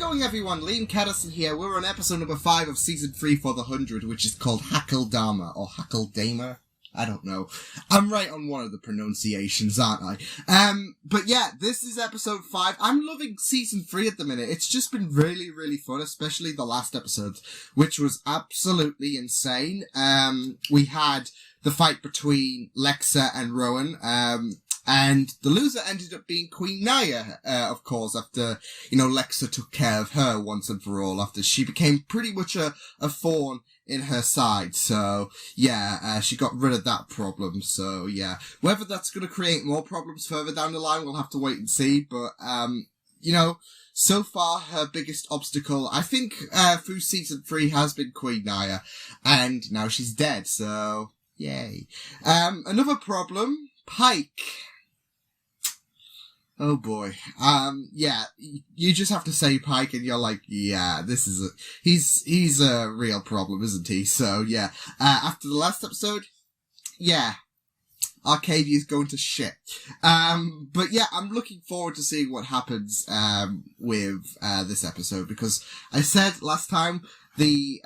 going, everyone? Liam Catterson here. We're on episode number 5 of season 3 for the 100, which is called Hakeldama, or Hakeldama. I don't know. I'm right on one of the pronunciations, aren't I? But yeah, this is episode 5. I'm loving season 3 at the minute. It's just been really, really fun, especially the last episode, which was absolutely insane. We had the fight between Lexa and Rowan, and the loser ended up being Queen Naya, of course, after, Lexa took care of her once and for all, after she became pretty much a thorn in her side. So, yeah, she got rid of that problem. So, yeah, whether that's going to create more problems further down the line, we'll have to wait and see. But, so far, her biggest obstacle, I think, through season 3 has been Queen Naya, and now she's dead, so, yay. Another problem, Pike. Oh boy. Yeah, you just have to say Pike and you're like, yeah, he's a real problem, isn't he? So yeah, after the last episode, yeah, Arkadia's going to shit. But yeah, I'm looking forward to seeing what happens, with, this episode, because I said last time, the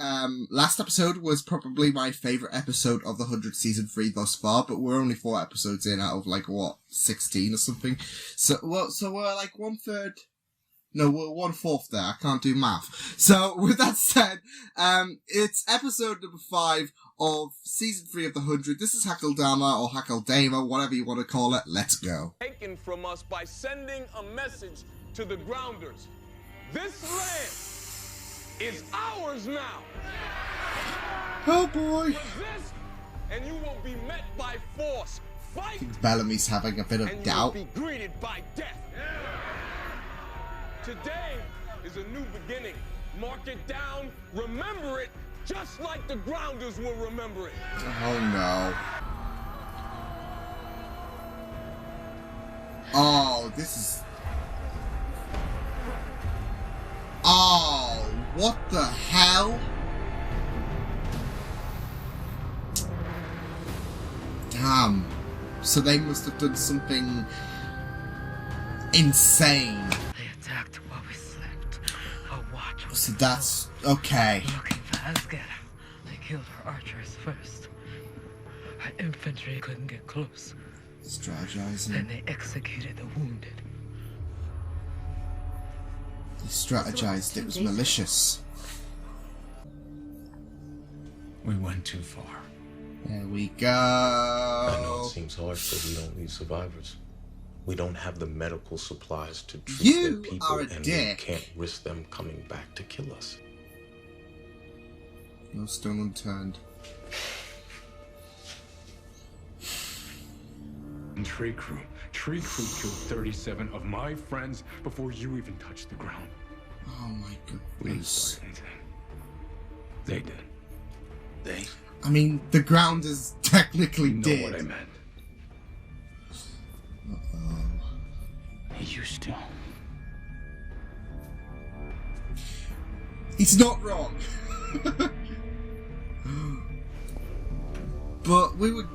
last episode was probably my favourite episode of the 100 season 3 thus far, but we're only 4 episodes in out of 16 or something. So we're like 1/3. No, we're 1/4 there. I can't do math. So with that said, it's episode number 5 of season 3 of the 100. This is Hakeldama or Hakeldama, whatever you want to call it. Let's go. Taken from us by sending a message to the Grounders. This land is ours now. Oh boy. Resist, and you will be met by force. Fight, I think Bellamy's having a bit of and doubt. you'll be greeted by death. Today is a new beginning. Mark it down, remember it, just like the Grounders will remember it. Oh no. Oh, this is... Oh, what the hell? Damn. So they must have done something insane. They attacked while we slept. Our watch was So that's... okay. looking for Asgard. They killed our archers first. Our infantry couldn't get close. Strategizing. Then they executed the wounded. They strategized. It was malicious. We went too far. There we go. I know it seems harsh, but we don't need survivors. We don't have the medical supplies to treat You their people, are a and dick. we can't risk them coming back to kill us. No stone unturned. Tree crew killed 37 of my friends before you even touched the ground. Oh my We didn't goodness. start anything. They did. They I mean, the Grounders technically know did. what I meant. Uh-oh. He used to. He's not wrong. But we were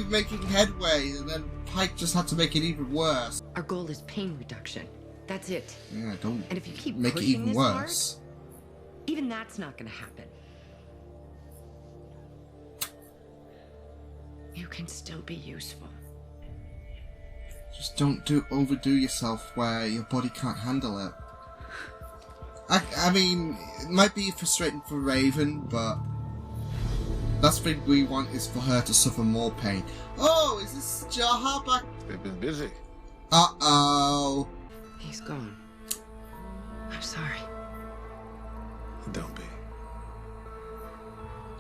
making headway, and then Pike just had to make it even worse. Our goal is pain reduction. That's it. Yeah, don't And if you keep make it pushing even this worse. hard, even that's not gonna happen. You can still be useful. Just don't overdo yourself where your body can't handle it. I mean, it might be frustrating for Raven, but last thing we want is for her to suffer more pain. Oh, is this Jaha back? They've been busy. Uh-oh. He's gone. I'm sorry. Don't be.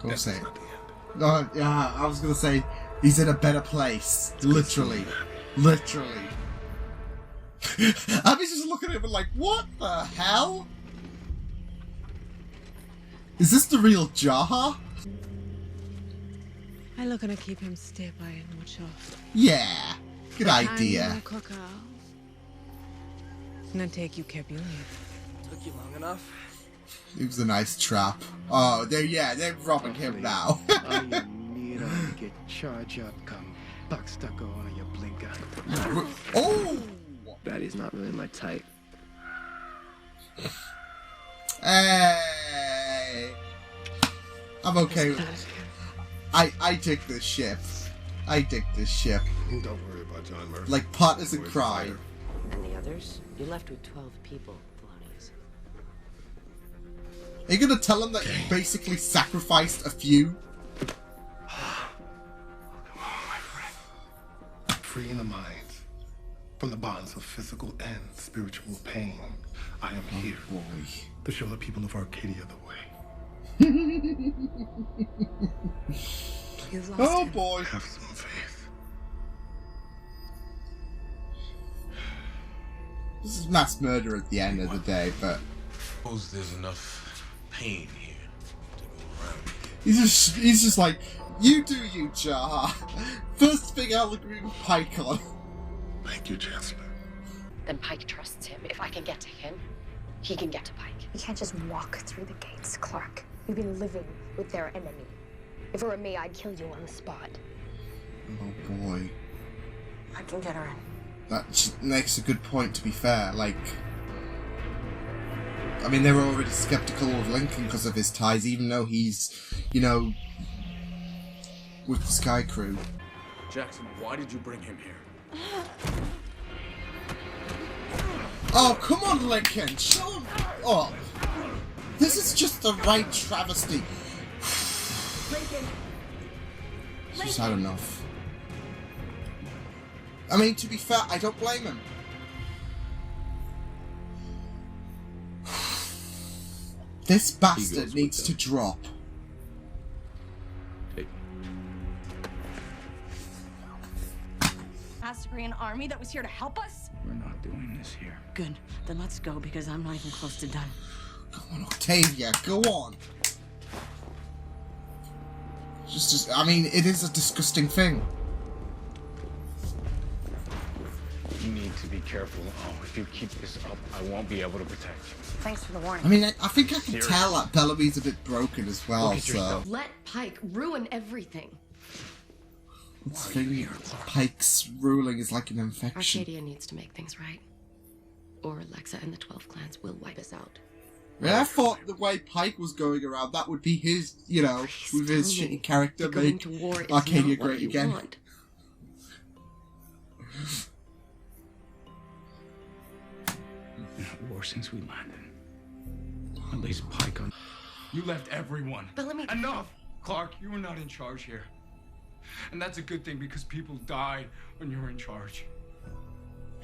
Don't This say is it. not the end. No, yeah, I was gonna say, he's in a better place. Literally. Literally. Abby's just looking at him like, what the hell? Is this the real Jaha? I'm not gonna keep him stay by mucho. Yeah. Good idea. I'm gonna take you care Union. Took you long enough? It was a nice trap. Oh, they're robbing him now. Get charge up, come buck stucco on your blinker. Oh! That is not really my type. Hey! I'm okay with it. I dig this ship. I dig this ship. Don't worry about John Murphy. Like partners in crime. And the others? You left with 12 people, Thelonious. Are you gonna tell them that you basically sacrificed a few? Freeing the mind from the bonds of physical and spiritual pain. I am here to show the people of Arkadia the way. You've lost Oh him. boy. Have some faith. This is mass murder at the end of the day, but Suppose there's enough pain here to go around. he's just like, you do you, Jaha. First thing I'll agree with Pike on. Thank you, Chancellor. Then Pike trusts him. If I can get to him, he can get to Pike. You can't just walk through the gates, Clark. You've been living with their enemy. If it were me, I'd kill you on the spot. Oh boy. I can get her in. That makes a good point, to be fair. Like, I mean, they were already skeptical of Lincoln because of his ties, even though he's, you know, with the Sky Crew. Jackson, why did you bring him here? Oh, come on, Lincoln! Show him! Oh, this is just the right travesty. Lincoln! She's had enough. I mean, to be fair, I don't blame him. This bastard needs to drop. Assyrian army that was here to help us? We're not doing this here. Good. Then let's go because I'm not even close to done. Go on, Octavia, go on. Just, I mean, it is a disgusting thing. You need to be careful. Oh, if you keep this up, I won't be able to protect you. Thanks for the warning. I mean, I think I can tell that Bellamy's a bit broken as well, Look at so... yourself. Let Pike ruin everything. It's thinking Pike's ruling is like an infection. Arkadia needs to make things right. Or Alexa and the 12 clans will wipe us out. Yeah, I thought the way Pike was going around, that would be his, you know, with his shitty character, Going make to war is Arkadia not what great you again. want. Been at war since we landed. At least Pike on. You left everyone. Bellamy. Enough! Clark, you were not in charge here. And that's a good thing because people died when you were in charge.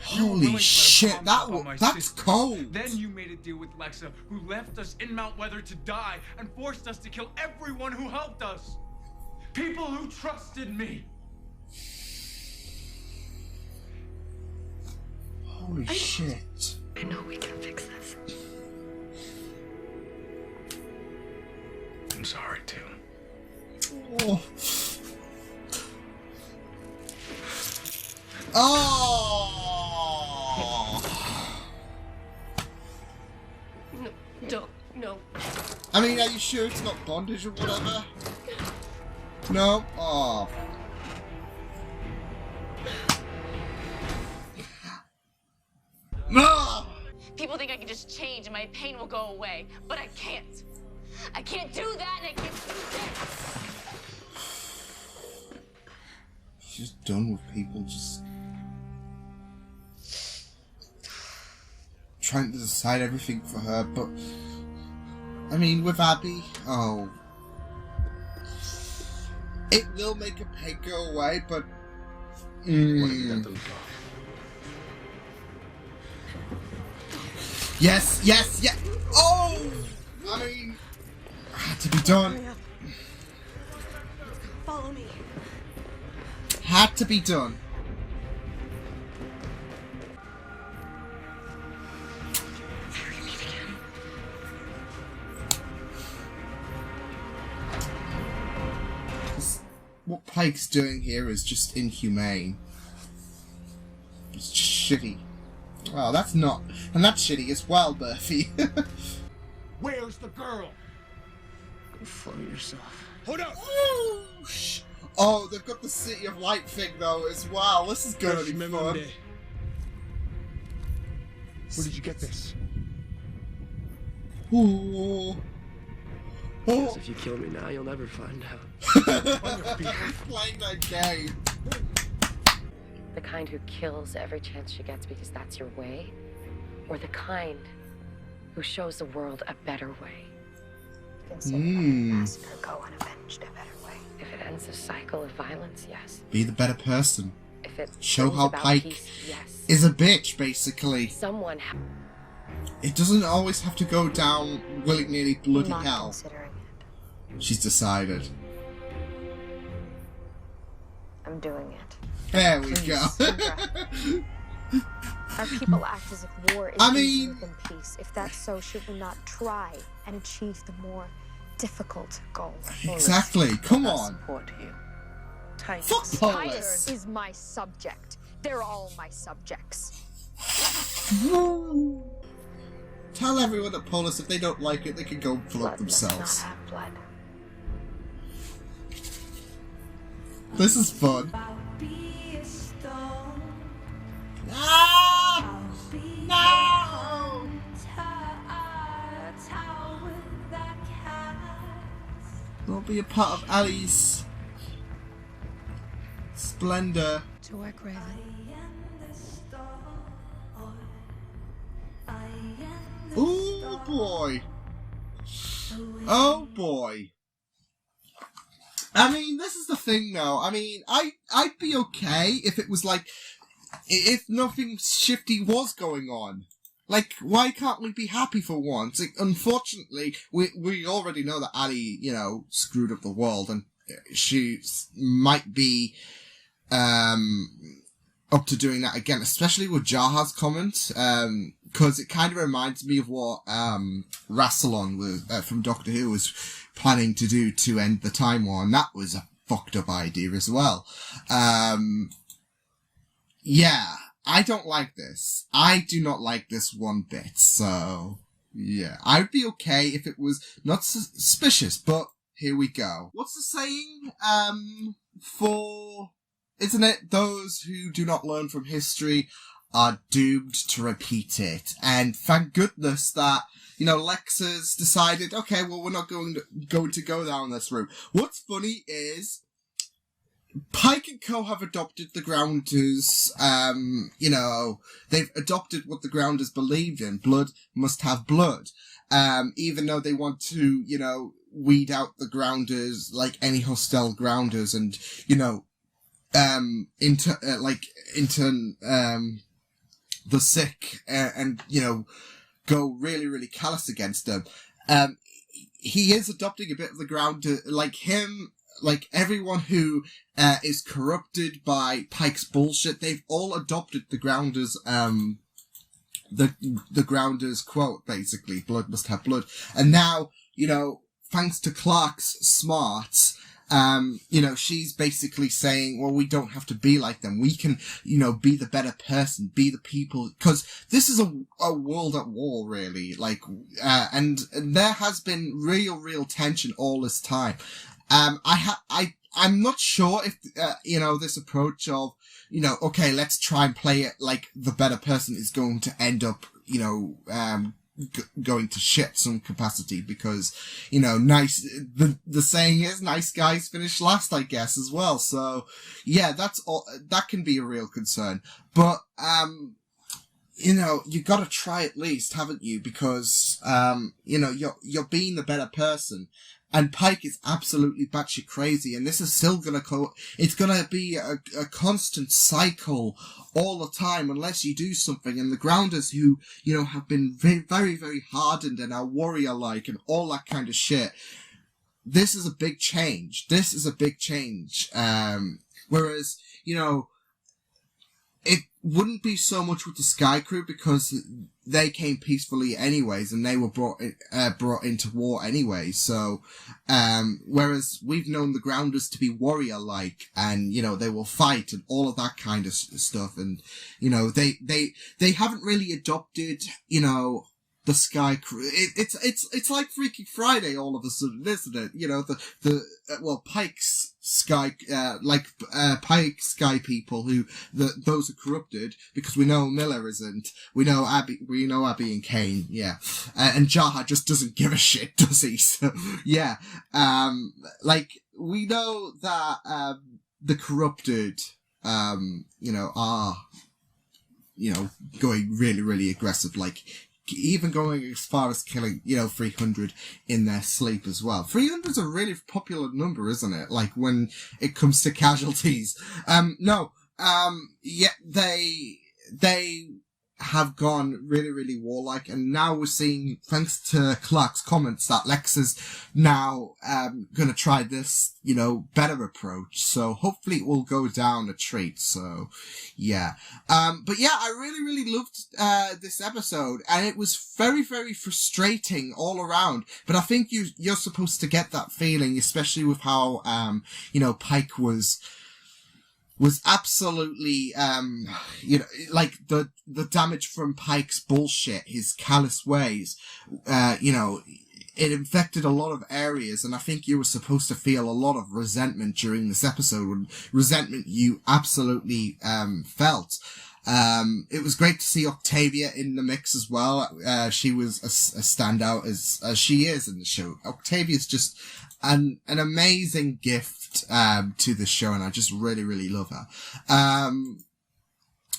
Holy shit, that's cold! Then you made a deal with Lexa, who left us in Mount Weather to die and forced us to kill everyone who helped us. People who trusted me. Holy shit. I know we can fix this. I'm sorry, too. Oh. Oh! No, don't, no. I mean, are you sure it's not bondage or whatever? No? Oh. No! People think I can just change and my pain will go away, but I can't. I can't do that and I can't do this. She's done with people just trying to decide everything for her, but I mean, with Abby, oh, it will make her pain go away, but yes, yes, yes. Oh, I mean, had to be done. Follow me. Had to be done. What Pike's doing here is just inhumane. It's just shitty. Oh, that's not... And that's shitty as well, Murphy. Where's the girl? Go for yourself. Hold up! Oh, they've got the City of Light thing, though, as well. This is gonna be fun. Where did you get this? Ooh. Because if you kill me now, you'll never find out. Playing that game. The kind who kills every chance she gets because that's your way? Or the kind who shows the world a better way? Consider letting massacre go unavenged a better way. If it ends the cycle of violence, yes. Be the better person. If it show brings how about Pike peace, yes. is a bitch, basically. Someone it doesn't always have to go down willy-nilly bloody Not hell. considering it. She's decided. I'm doing it. There we go. Our people act as if war is easier than peace. If that's so, should we not try and achieve the more difficult goal? Exactly. Come on. Support you. Fuck Polis. Titus is my subject. They're all my subjects. Tell everyone at Polis if they don't like it, they can go float Blood themselves. does not have blood. This is fun. No! Don't be a part of Ali's splendor. To work, Raven. Oh boy. Oh boy. I mean, this is the thing though. I mean, I'd be okay if it was like, if nothing shifty was going on. Like, why can't we be happy for once? Like, unfortunately, we already know that Ali, you know, screwed up the world, and she might be, up to doing that again, especially with Jaha's comment, because it kind of reminds me of what, Rassilon was, from Doctor Who was planning to do to end the Time War, and that was a fucked up idea as well. Yeah, I don't like this. I do not like this one bit, so, yeah. I'd be okay if it was not suspicious, but here we go. What's the saying, isn't it, those who do not learn from history are doomed to repeat it? And thank goodness that, you know, Lex has decided, okay, well, we're not going to go down this route. What's funny is, Pike and Co. have adopted the Grounders, you know, they've adopted what the Grounders believed in. Blood must have blood. Even though they want to, you know, weed out the Grounders, like any hostile Grounders, and, you know, into the sick, and, you know, go really, really callous against them. He is adopting a bit of the Grounder, like him, like everyone who, is corrupted by Pike's bullshit, they've all adopted the Grounders, the Grounders quote, basically, blood must have blood. And now, you know, thanks to Clark's smarts, you know, she's basically saying, well, we don't have to be like them. We can, you know, be the better person, be the people, because this is a world at war, really. Like, and there has been real tension all this time. I'm not sure if, you know, this approach of, you know, okay, let's try and play it like the better person is going to end up, you know, going to shit some capacity, because, you know, the saying is nice guys finish last, I guess, as well. So, yeah, that's all, that can be a real concern. But, you know, you gotta try at least, haven't you? Because, you know, you're being the better person. And Pike is absolutely batshit crazy, and this is still it's gonna be a constant cycle all the time unless you do something. And the Grounders, who, you know, have been very, very hardened and are warrior-like and all that kind of shit, this is a big change. This is a big change. Whereas, you know, it wouldn't be so much with the Sky Crew, because they came peacefully anyways, and they were brought into war anyway. So, whereas we've known the Grounders to be warrior-like, and, you know, they will fight and all of that kind of stuff. And, you know, they haven't really adopted, you know, Sky Crew. It's like Freaky Friday all of a sudden, isn't it? You know, Pike's Sky, Pike Sky people those are corrupted, because we know Miller isn't. We know Abby and Kane, yeah. And Jaha just doesn't give a shit, does he? So, yeah. We know that, the corrupted, are, going really, really aggressive, even going as far as killing, 300 in their sleep as well. 300's a really popular number, isn't it? When it comes to casualties. They have gone really, really warlike, and now we're seeing, thanks to Clark's comments, that Lex is now gonna try this, better approach. So hopefully it will go down a treat. So yeah. But yeah, I really, really loved this episode, and it was very, very frustrating all around. But I think you're supposed to get that feeling, especially with how Pike was absolutely, the damage from Pike's bullshit, his callous ways, it infected a lot of areas, and I think you were supposed to feel a lot of resentment during this episode, resentment you absolutely, felt. It was great to see Octavia in the mix as well. She was a standout as she is in the show. Octavia's just an amazing gift, to the show, and I just really, really love her.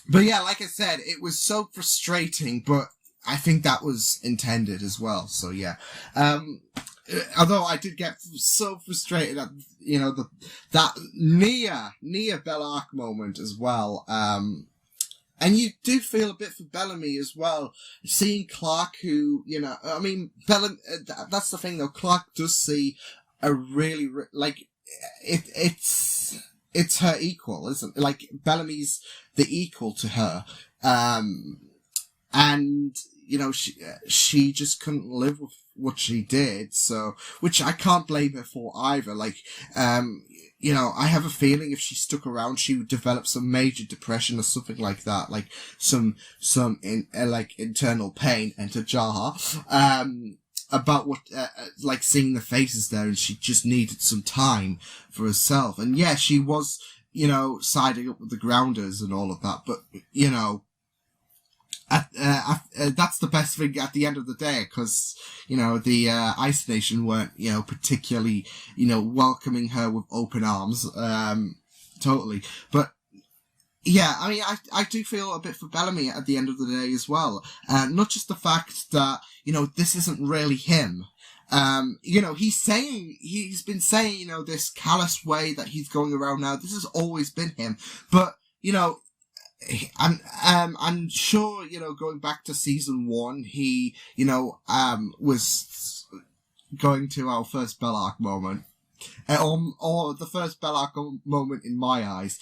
But yeah, like I said, it was so frustrating, but I think that was intended as well. So yeah. Although I did get so frustrated at, that Nia Bellark moment as well. And you do feel a bit for Bellamy as well. Seeing Clark, who, that's the thing though, Clark does see a really, it's her equal, isn't it? Bellamy's the equal to her. And, she just couldn't live with what she did, so, which I can't blame her for either. I have a feeling if she stuck around, she would develop some major depression or something like that, some internal pain, enter Jaha, about what, seeing the faces there, and she just needed some time for herself. And yeah, she was, siding up with the Grounders and all of that, but, that's the best thing at the end of the day, because, the, Ice Nation weren't, particularly, welcoming her with open arms, totally. But, yeah, I do feel a bit for Bellamy at the end of the day as well. Not just the fact that, this isn't really him. He's been saying, this callous way that he's going around now, this has always been him. But, I'm sure, going back to season 1, he, was going to our first Bellark moment, or the first Bellark moment in my eyes.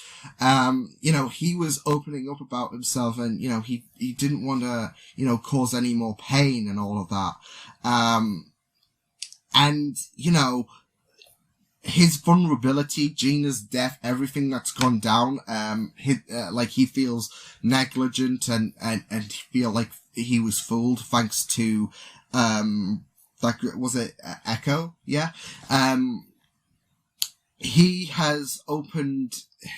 He was opening up about himself, and, he didn't want to, cause any more pain and all of that. And, his vulnerability, Gina's death, everything that's gone down, he feels negligent and feel like he was fooled thanks to, was it Echo? Yeah. He has opened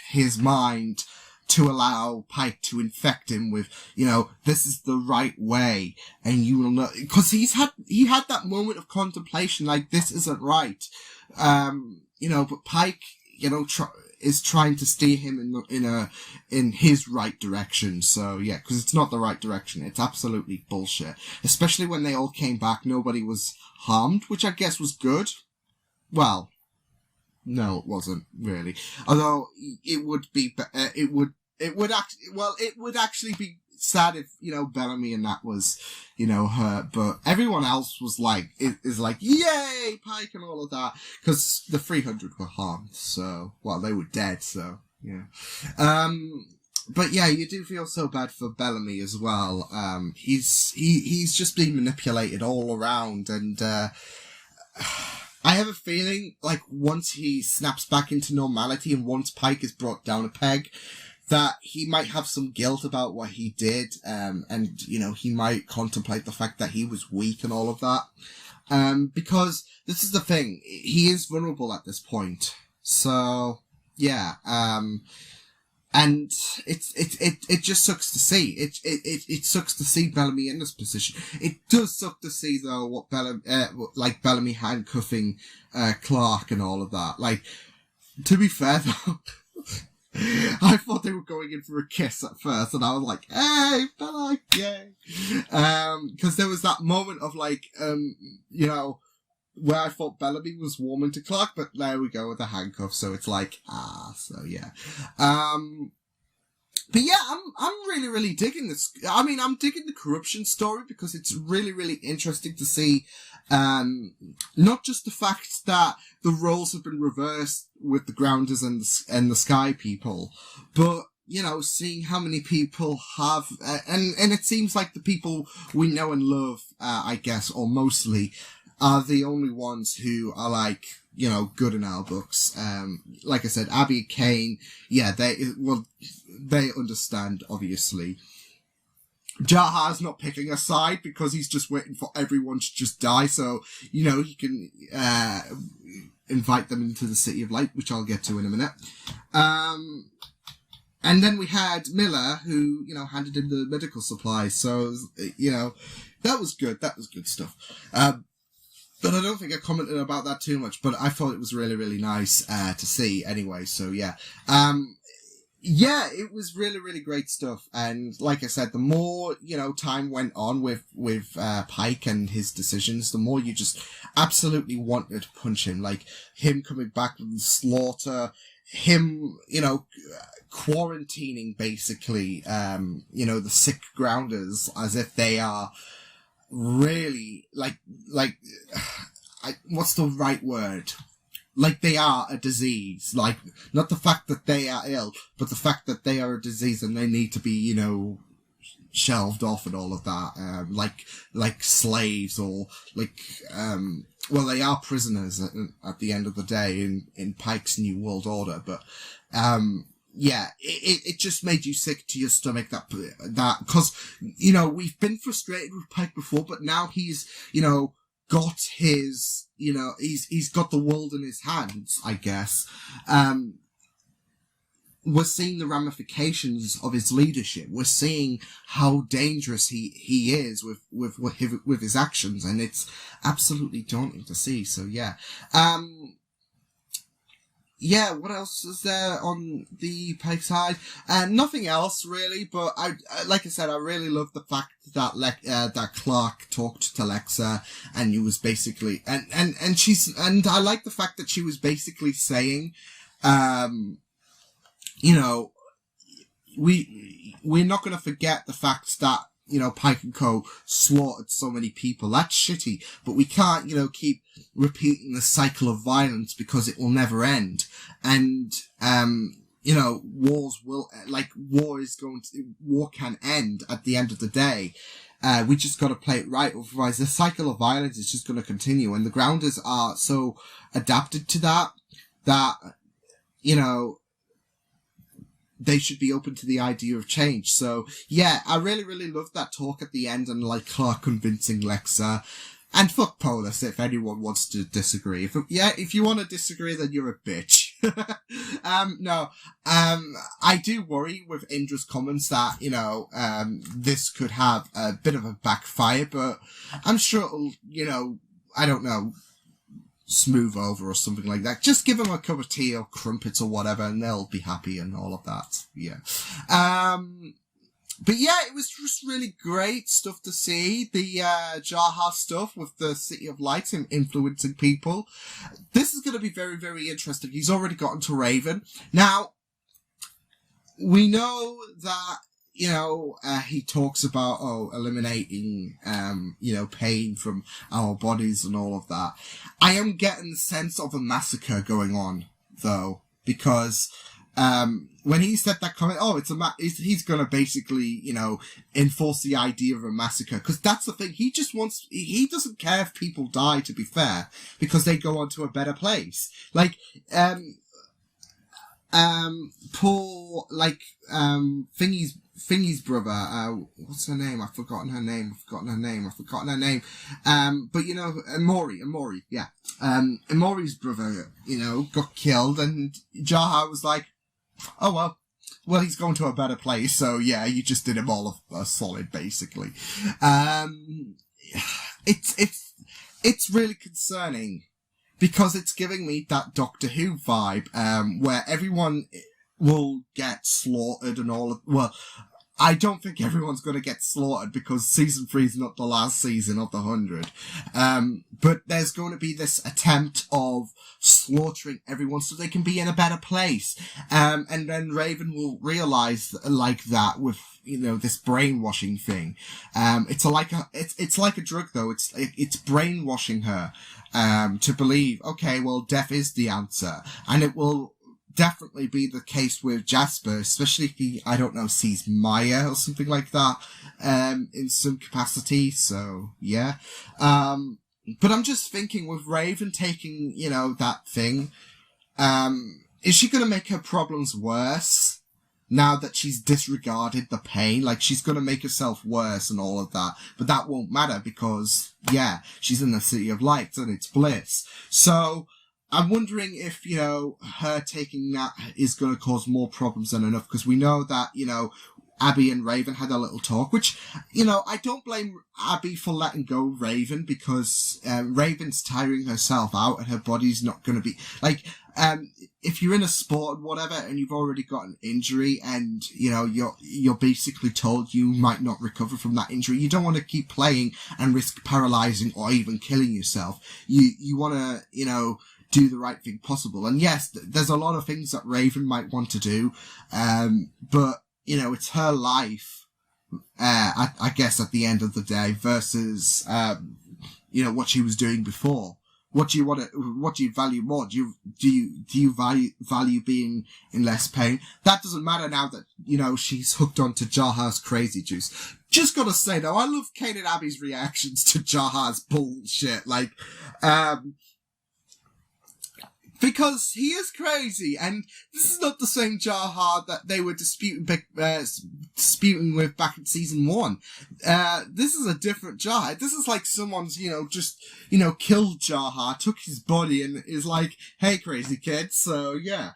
his mind to allow Pike to infect him with, this is the right way, and you will know, because he had that moment of contemplation, this isn't right. But Pike, is trying to steer him in his right direction. So yeah, because it's not the right direction. It's absolutely bullshit. Especially when they all came back, nobody was harmed, which I guess was good. Well, no, it wasn't really. Although it would be, it would actually be sad if, Bellamy and that was, her, but everyone else was is like, yay, Pike and all of that, because the 300 were harmed, so, they were dead, so, yeah. But yeah, you do feel so bad for Bellamy as well. He's just being manipulated all around, and, I have a feeling, once he snaps back into normality and once Pike is brought down a peg, that he might have some guilt about what he did, and, you know, he might contemplate the fact that he was weak and all of that. Because this is the thing, he is vulnerable at this point. So, yeah, and it just sucks to see. It sucks to see Bellamy in this position. It does suck to see, though, what Bellamy handcuffing, Clark and all of that. Like, to be fair, though, I thought they were going in for a kiss at first, and I was like, hey, Bella, yay. Cause there was that moment of like, you know, where I thought Bellamy was warming to Clark, but there we go with the handcuff, so it's like, so yeah. But yeah, I'm really, really digging this. I mean, I'm digging the corruption story because it's really, really interesting to see, not just the fact that the roles have been reversed with the Grounders and the Sky people, but, you know, seeing how many people have, and it seems like the people we know and love, I guess, or mostly, are the only ones who are like, you know, good in our books. Like I said, Abby and Kane, yeah, they understand, obviously. Jaha's not picking a side because he's just waiting for everyone to just die, so, you know, he can, invite them into the City of Light, which I'll get to in a minute. And then we had Miller, who, you know, handed him the medical supplies, so, you know, that was good. That was good stuff. But I don't think I commented about that too much, but I thought it was really, really nice, to see anyway, so yeah. Yeah, it was really, really great stuff. And like I said, the more, you know, time went on with Pike and his decisions, the more you just absolutely wanted to punch him. Like, him coming back from the slaughter, him, you know, quarantining basically, you know, the sick Grounders as if they are really, what's the right word? Like they are a disease. Like, not the fact that they are ill, but the fact that they are a disease and they need to be, you know, shelved off and all of that. Like slaves or like, well, they are prisoners at the end of the day in Pike's New World Order, but, yeah, it just made you sick to your stomach that, cause, you know, we've been frustrated with Pike before, but now he's, you know, got his, you know, he's got the world in his hands, I guess. We're seeing the ramifications of his leadership. We're seeing how dangerous he is with his actions, and it's absolutely daunting to see. So yeah. Yeah, what else is there on the Pike side? Nothing else really, but I like I said, I really love the fact that that Clark talked to Lexa, and he was basically, and I like the fact that she was basically saying, you know, we're not going to forget the fact that, you know, Pike and Co. slaughtered so many people. That's shitty, but we can't, you know, keep repeating the cycle of violence because it will never end. And, you know, war can end at the end of the day. We just gotta play it right, otherwise the cycle of violence is just gonna continue. And the Grounders are so adapted to that, you know, they should be open to the idea of change. So, yeah, I really, really loved that talk at the end and, like, Clark convincing Lexa. And fuck Polis if anyone wants to disagree. If you want to disagree, then you're a bitch. I do worry with Indra's comments that, you know, this could have a bit of a backfire, but I'm sure it'll, you know, I don't know, smooth over or something like that. Just give them a cup of tea or crumpets or whatever and they'll be happy and all of that. Yeah. But yeah, it was just really great stuff to see. The Jaha stuff with the City of Light and influencing people. This is going to be very, very interesting. He's already gotten to Raven. Now, we know that, you know, he talks about, eliminating, you know, pain from our bodies and all of that. I am getting the sense of a massacre going on, though, because, when he said that comment, he's gonna basically, you know, enforce the idea of a massacre, because that's the thing, he doesn't care if people die, to be fair, because they go on to a better place. Like, poor, like, Thingy's brother, what's her name? I've forgotten her name. But you know, Amori, yeah. Amori's brother, you know, got killed, and Jaha was like, oh well, he's going to a better place, so yeah, you just did him all a solid, basically. It's really concerning, because it's giving me that Doctor Who vibe, where everyone will get slaughtered and all of, well, I don't think everyone's going to get slaughtered, because season 3 is not the last season of the 100. But there's going to be this attempt of slaughtering everyone so they can be in a better place. And then Raven will realize like that with, you know, this brainwashing thing. It's like a drug though. It's brainwashing her, to believe, okay, well, death is the answer. And it will definitely be the case with Jasper, especially if he, I don't know, sees Maya or something like that, in some capacity. So, yeah. But I'm just thinking with Raven taking, you know, that thing, is she gonna make her problems worse now that she's disregarded the pain? Like, she's gonna make herself worse and all of that, but that won't matter because, yeah, she's in the City of Light and it's bliss. So, I'm wondering if, you know, her taking that is going to cause more problems than enough, because we know that, you know, Abby and Raven had a little talk, which, you know, I don't blame Abby for letting go Raven, because Raven's tiring herself out and her body's not going to be, like, if you're in a sport or whatever and you've already got an injury and, you know, you're basically told you might not recover from that injury, you don't want to keep playing and risk paralyzing or even killing yourself. You want to, you know, do the right thing possible. And yes, there's a lot of things that Raven might want to do, but, you know, it's her life, I guess, at the end of the day, versus, you know, what she was doing before. What do you value more? Do you value being in less pain? That doesn't matter now that, you know, she's hooked onto Jaha's crazy juice. Just gotta say though, I love Kane and Abby's reactions to Jaha's bullshit. Like, because he is crazy, and this is not the same Jaha that they were disputing with back in season 1. This is a different Jaha. This is like someone's, you know, just, you know, killed Jaha, took his body, and is like, hey, crazy kid. So, yeah.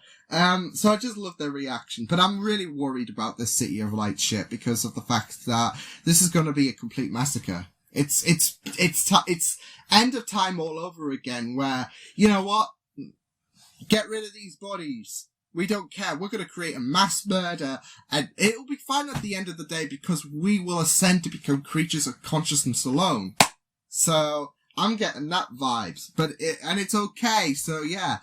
So I just love their reaction. But I'm really worried about this City of Light shit because of the fact that this is going to be a complete massacre. It's end of time all over again, where, you know what? Get rid of these bodies. We don't care. We're going to create a mass murder, and it'll be fine at the end of the day because we will ascend to become creatures of consciousness alone. So I'm getting that vibes, and it's okay. So yeah,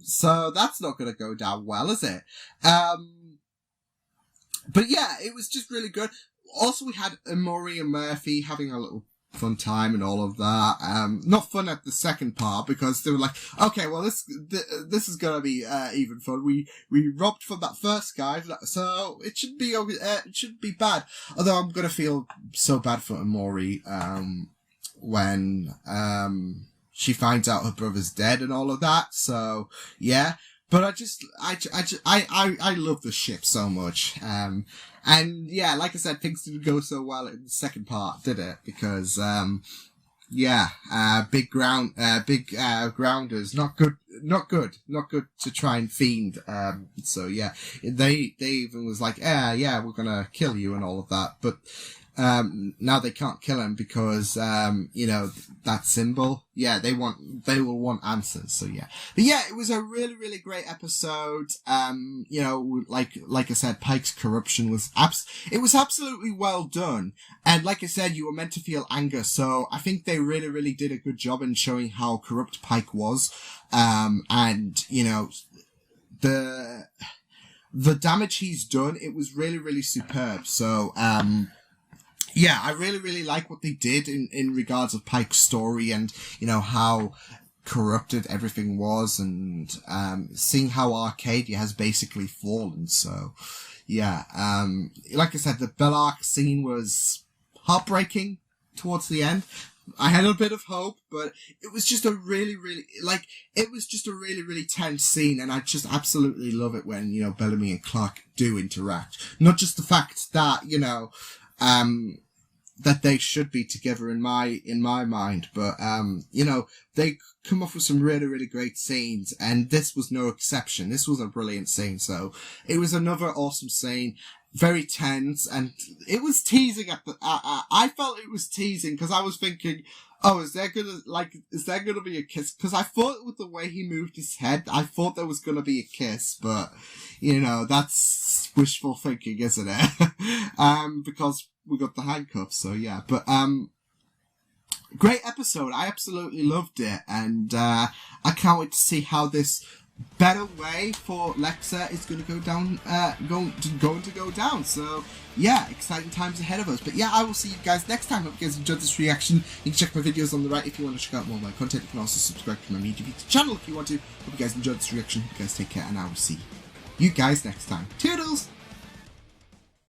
so that's not going to go down well, is it? But yeah, it was just really good. Also, we had Amori and Murphy having a little fun time and all of that. Not fun at the second part because they were like, okay, well this is gonna be even fun. We robbed from that first guy, so it should be it shouldn't be bad. Although I'm gonna feel so bad for Amori when she finds out her brother's dead and all of that. So yeah. But I love the ship so much. And yeah, like I said, things didn't go so well in the second part, did it? Because, big grounders, not good to try and fiend. So yeah, they even was like, yeah, we're gonna kill you and all of that. But, now they can't kill him because, you know, that symbol. Yeah, they will want answers. So yeah. But yeah, it was a really, really great episode. You know, like I said, Pike's corruption was absolutely well done. And like I said, you were meant to feel anger. So I think they really, really did a good job in showing how corrupt Pike was. And, you know, the damage he's done, it was really, really superb. So, yeah, I really, really like what they did in regards of Pike's story and, you know, how corrupted everything was and, seeing how Arkadia has basically fallen. So, yeah, like I said, the Bellark scene was heartbreaking towards the end. I had a bit of hope, but it was just a really, really tense scene, and I just absolutely love it when, you know, Bellamy and Clark do interact. Not just the fact that, you know, that they should be together in my mind, but, you know, they come off with some really, really great scenes, and this was no exception. This was a brilliant scene, so it was another awesome scene. Very tense, and it was teasing at the, I felt it was teasing, because I was thinking, oh, is there gonna be a kiss? Because I thought with the way he moved his head, I thought there was gonna be a kiss, but, you know, that's wishful thinking, isn't it? Because we got the handcuffs, so yeah, but, great episode. I absolutely loved it, and, I can't wait to see how this better way for Lexa is going to go down, going to go down. So yeah, exciting times ahead of us. But yeah, I will see you guys next time. Hope you guys enjoyed this reaction. You can check my videos on the right if you want to check out more of my content. You can also subscribe to my Media Beats channel if you want to. Hope you guys enjoyed this reaction. You guys take care, and I will see you guys next time. Toodles!